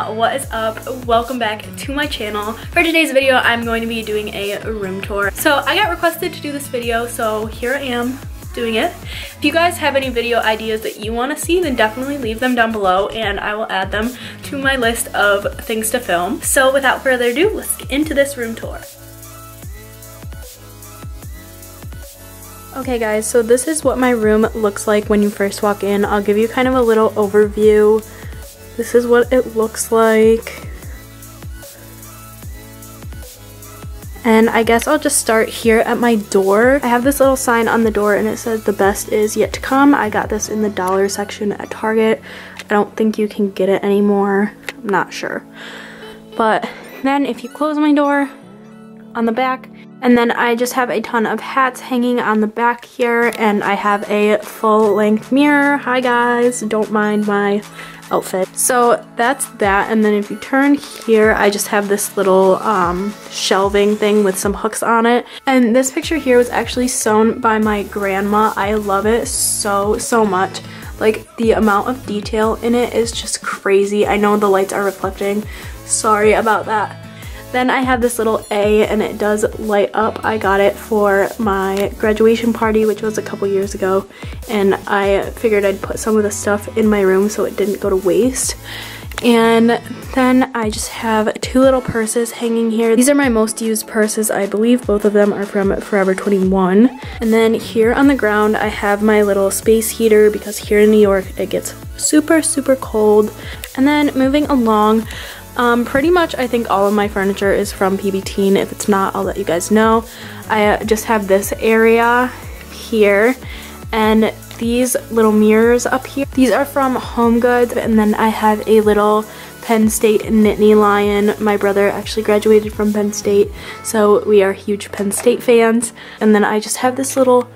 what is up? Welcome back to my channel. For today's video, I'm going to be doing a room tour. So I got requested to do this video, so here I am doing it. If you guys have any video ideas that you want to see, then definitely leave them down below and I will add them to my list of things to film. So without further ado, let's get into this room tour. Okay guys, so this is what my room looks like when you first walk in. I'll give you kind of a little overview. This is what it looks like. And I guess I'll just start here at my door. I have this little sign on the door and it says the best is yet to come. I got this in the dollar section at Target. I don't think you can get it anymore. I'm not sure. But then if you close my door on the back, and then I just have a ton of hats hanging on the back here, and I have a full-length mirror. Hi guys, don't mind my outfit. So that's that, and then if you turn here, I just have this little shelving thing with some hooks on it. And this picture here was actually sewn by my grandma. I love it so much. Like, the amount of detail in it is just crazy. I know the lights are reflecting. Sorry about that. Then I have this little A and it does light up. I got it for my graduation party, which was a couple years ago, and I figured I'd put some of the stuff in my room so it didn't go to waste. And then I just have two little purses hanging here. These are my most used purses. I believe both of them are from Forever 21. And then here on the ground I have my little space heater because here in New York it gets super cold. And then moving along, pretty much I think all of my furniture is from PB Teen. If it's not, I'll let you guys know. I just have this area here and these little mirrors up here. These are from Home Goods, and then I have a little Penn State Nittany Lion. My brother actually graduated from Penn State, so we are huge Penn State fans. And then I just have this little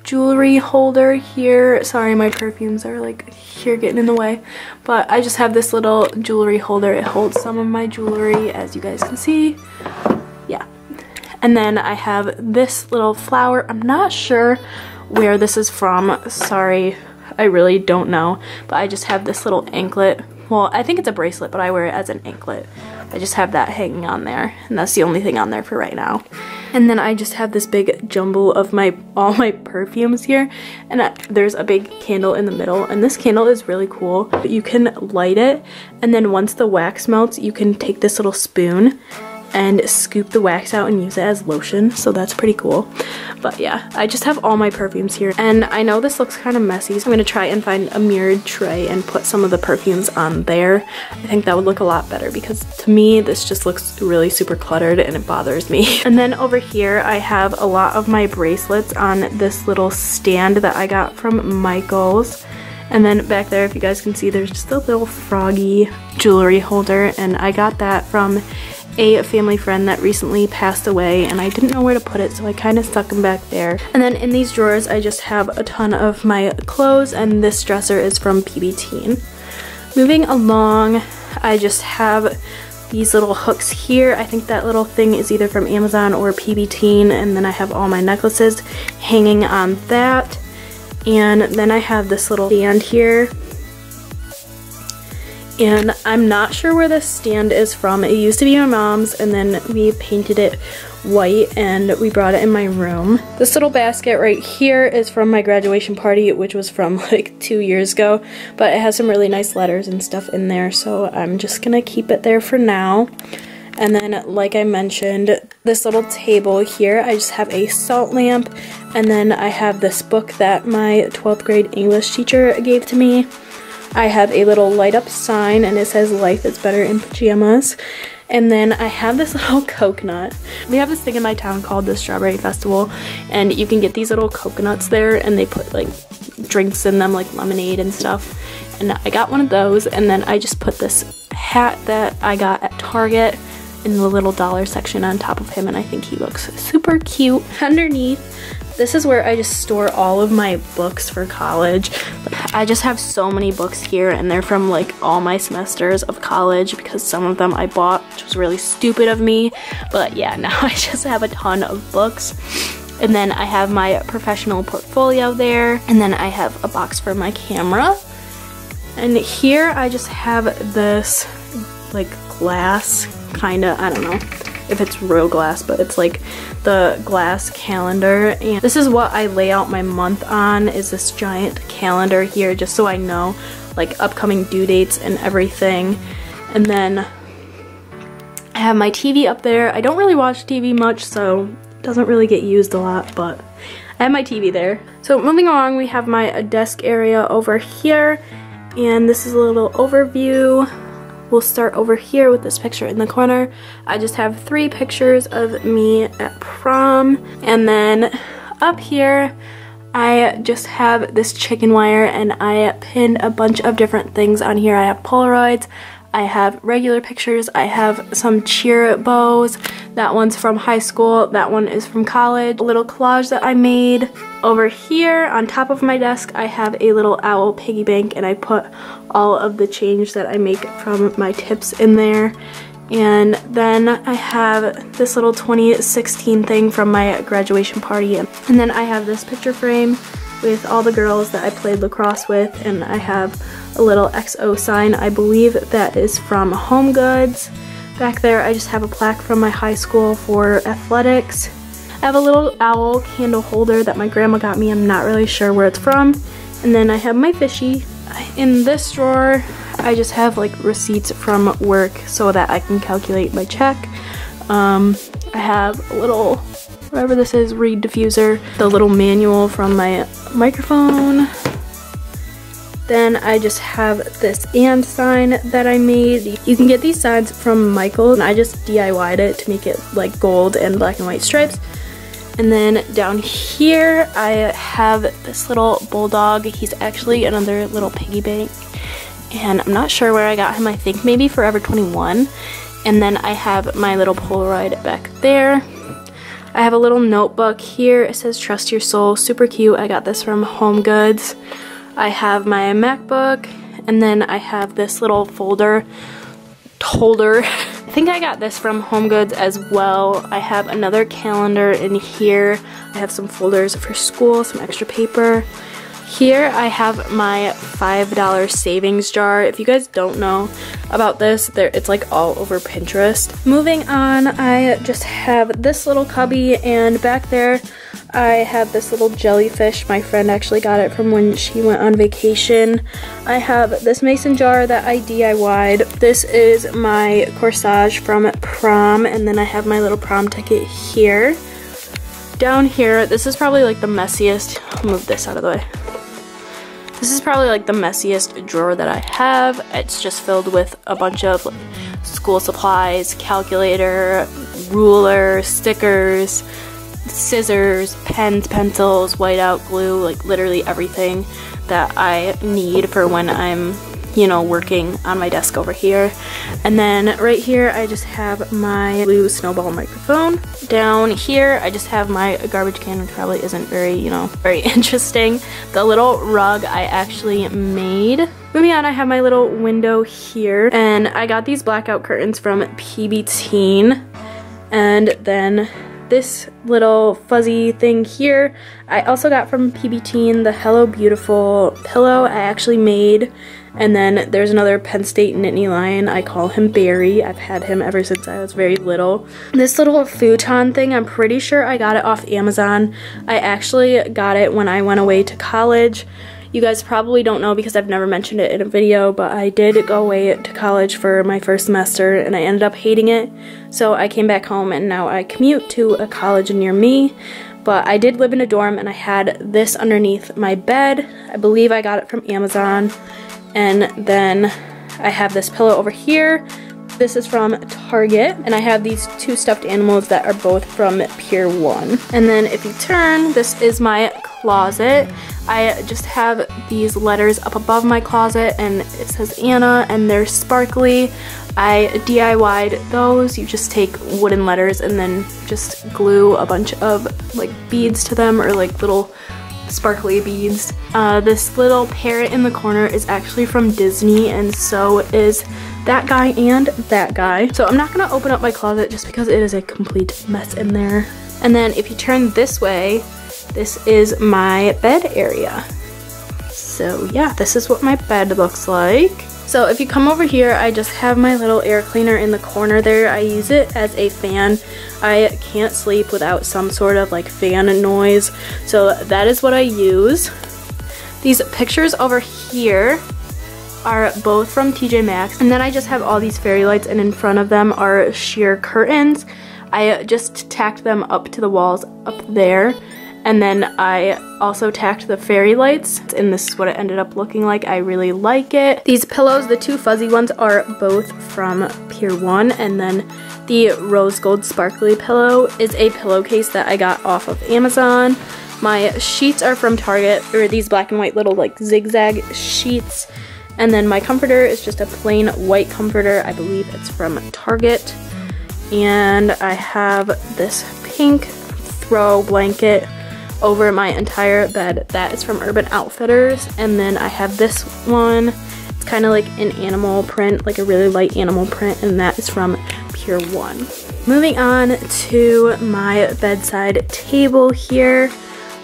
jewelry holder here. Sorry, my perfumes are like here getting in the way, but I just have this little jewelry holder. It holds some of my jewelry, as you guys can see. Yeah. And then I have this little flower. I'm not sure where this is from. Sorry, I really don't know, but I just have this little anklet. Well, I think it's a bracelet, but I wear it as an anklet. I just have that hanging on there, and that's the only thing on there for right now. And then I just have this big jumble of all my perfumes here, and there's a big candle in the middle, and this candle is really cool. You can light it, and then once the wax melts, you can take this little spoon and scoop the wax out and use it as lotion, so that's pretty cool. But yeah, I just have all my perfumes here, and I know this looks kind of messy, so I'm gonna try and find a mirrored tray and put some of the perfumes on there. I think that would look a lot better because to me this just looks really super cluttered and it bothers me. And then over here I have a lot of my bracelets on this little stand that I got from Michael's. And then back there, if you guys can see, there's just a little froggy jewelry holder, and I got that from a family friend that recently passed away, and I didn't know where to put it, so I kind of stuck them back there. And then in these drawers I just have a ton of my clothes, and this dresser is from PB Teen. Moving along, I just have these little hooks here. I think that little thing is either from Amazon or PB Teen, and then I have all my necklaces hanging on that. And then I have this little stand here. And I'm not sure where this stand is from. It used to be my mom's, and then we painted it white and we brought it in my room. This little basket right here is from my graduation party, which was from like 2 years ago, but it has some really nice letters and stuff in there, so I'm just gonna keep it there for now. And then, like I mentioned, this little table here, I just have a salt lamp, and then I have this book that my 12th grade English teacher gave to me. I have a little light up sign, and it says life is better in pajamas. And then I have this little coconut. We have this thing in my town called the Strawberry Festival, and you can get these little coconuts there, and they put like drinks in them, like lemonade and stuff. And I got one of those, and then I just put this hat that I got at Target in the little dollar section on top of him, and I think he looks super cute. Underneath, this is where I just store all of my books for college. I just have so many books here, and they're from like all my semesters of college because some of them I bought, which was really stupid of me. But yeah, now I just have a ton of books. And then I have my professional portfolio there, and then I have a box for my camera. And here I just have this like glass, kinda, I don't know if it's real glass, but it's like the glass calendar. And this is what I lay out my month on, is this giant calendar here, just so I know like upcoming due dates and everything. And then I have my TV up there. I don't really watch TV much, so it doesn't really get used a lot, but I have my TV there. So moving along, we have my desk area over here, and this is a little overview. We'll start over here with this picture in the corner. I just have 3 pictures of me at prom. And then up here, I just have this chicken wire, and I pinned a bunch of different things on here. I have Polaroids, I have regular pictures, I have some cheer bows. That one's from high school, that one is from college. A little collage that I made. Over here on top of my desk, I have a little owl piggy bank, and I put all of the change that I make from my tips in there. And then I have this little 2016 thing from my graduation party. And then I have this picture frame with all the girls that I played lacrosse with, and I have a little XO sign. I believe that is from Home Goods. Back there, I just have a plaque from my high school for athletics. I have a little owl candle holder that my grandma got me. I'm not really sure where it's from. And then I have my fishy. In this drawer, I just have like receipts from work so that I can calculate my check. I have a little, whatever this is, reed diffuser, the little manual from my microphone. Then I just have this and sign that I made. You can get these signs from Michael, and I just DIY'd it to make it like gold and black and white stripes. And then down here, I have this little bulldog. He's actually another little piggy bank, and I'm not sure where I got him. I think maybe Forever 21. And then I have my little Polaroid back there. I have a little notebook here. It says Trust Your Soul, super cute. I got this from Home Goods. I have my MacBook, and then I have this little folder holder. I think I got this from Home Goods as well. I have another calendar in here. I have some folders for school, some extra paper. Here I have my $5 savings jar. If you guys don't know about this, it's like all over Pinterest. Moving on, I just have this little cubby, and back there I have this little jellyfish. My friend actually got it from when she went on vacation. I have this mason jar that I DIY'd. This is my corsage from prom, and then I have my little prom ticket here. Down here, this is probably like the messiest. I'll move this out of the way. This is probably like the messiest drawer that I have. It's just filled with a bunch of like school supplies, calculator, ruler, stickers, scissors, pens, pencils, whiteout glue, like literally everything that I need for when I'm, you know, working on my desk over here. And then right here I just have my blue snowball microphone. Down here I just have my garbage can, which probably isn't very, you know, very interesting. The little rug I actually made. Moving on, I have my little window here, and I got these blackout curtains from PB Teen. And then this little fuzzy thing here, I also got from PB Teen, the Hello Beautiful pillow I actually made. And then there's another Penn State Nittany Lion. I call him Barry. I've had him ever since I was very little. This little futon thing, I'm pretty sure I got it off Amazon. I actually got it when I went away to college. You guys probably don't know because I've never mentioned it in a video, but I did go away to college for my first semester and I ended up hating it. So I came back home and now I commute to a college near me. But I did live in a dorm and I had this underneath my bed. I believe I got it from Amazon. And then I have this pillow over here. This is from Target, and I have these 2 stuffed animals that are both from Pier 1. And then if you turn, this is my closet. I just have these letters up above my closet, and it says Anna, and they're sparkly. I DIY'd those. You just take wooden letters and then just glue a bunch of like beads to them, or like little sparkly beads. This little parrot in the corner is actually from Disney, and so is that guy and that guy. So I'm not gonna open up my closet just because it is a complete mess in there. And then if you turn this way, this is my bed area. So yeah, this is what my bed looks like. So if you come over here, I just have my little air cleaner in the corner there. I use it as a fan. I can't sleep without some sort of like fan noise, so that is what I use. These pictures over here are both from TJ Maxx, and then I just have all these fairy lights, and in front of them are sheer curtains. I just tacked them up to the walls up there, and then I also tacked the fairy lights, and this is what it ended up looking like. I really like it. These pillows, the two fuzzy ones, are both from Pier 1, and then the rose gold sparkly pillow is a pillowcase that I got off of Amazon. My sheets are from Target. They're these black and white little like zigzag sheets. And then my comforter is just a plain white comforter. I believe it's from Target. And I have this pink throw blanket over my entire bed. That is from Urban Outfitters. And then I have this one. It's kind of like an animal print, like a really light animal print, and that is from Pier 1. Moving on to my bedside table here.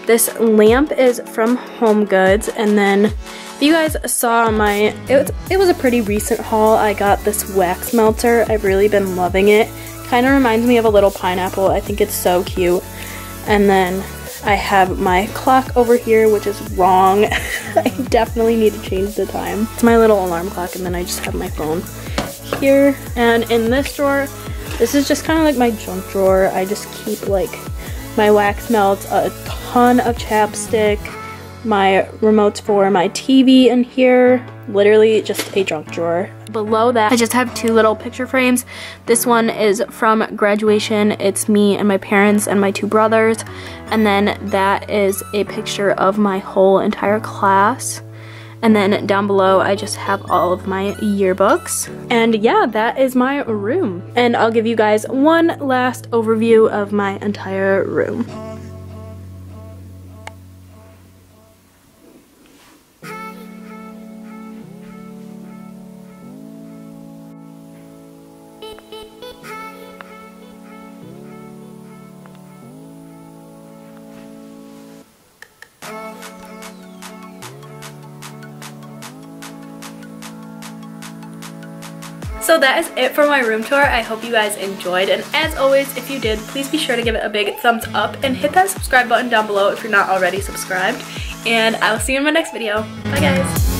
This lamp is from Home Goods, and then if you guys saw my, it was a pretty recent haul. I got this wax melter. I've really been loving it. Kind of reminds me of a little pineapple. I think it's so cute. And then I have my clock over here, which is wrong. I definitely need to change the time. It's my little alarm clock, and then I just have my phone here. And in this drawer, this is just kind of like my junk drawer. I just keep like my wax melts, a ton of chapstick, my remotes for my TV in here, literally just a junk drawer. Below that, I just have two little picture frames. This one is from graduation. It's me and my parents and my two brothers. And then that is a picture of my whole entire class. And then down below, I just have all of my yearbooks. And yeah, that is my room. And I'll give you guys one last overview of my entire room. So that is it for my room tour. I hope you guys enjoyed, and as always, if you did, please be sure to give it a big thumbs up and hit that subscribe button down below if you're not already subscribed, and I'll see you in my next video. Bye guys!